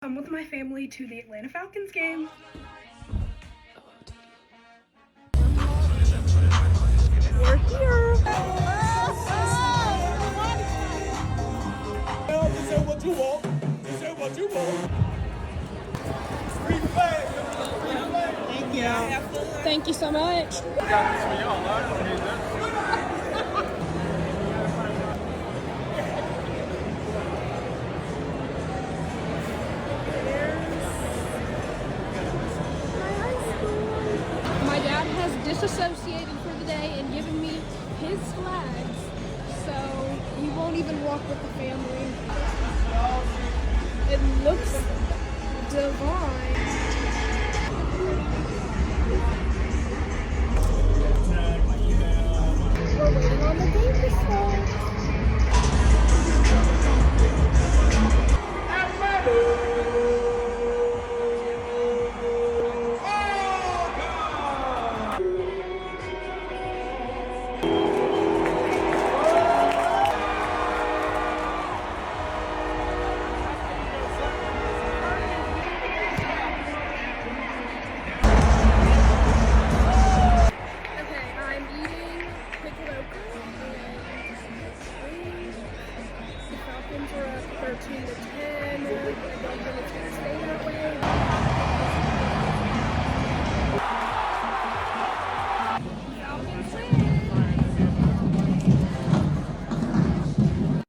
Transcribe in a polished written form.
I'm with my family to the Atlanta Falcons game. We're here. This is what you want. This is what you want. Free flag. Thank you. Thank you so much. We got this for y'all. I don't need that. My dad has disassociated for the day and given me his flags, so he won't even walk with the family. It looks divine. We're waiting on the game to start.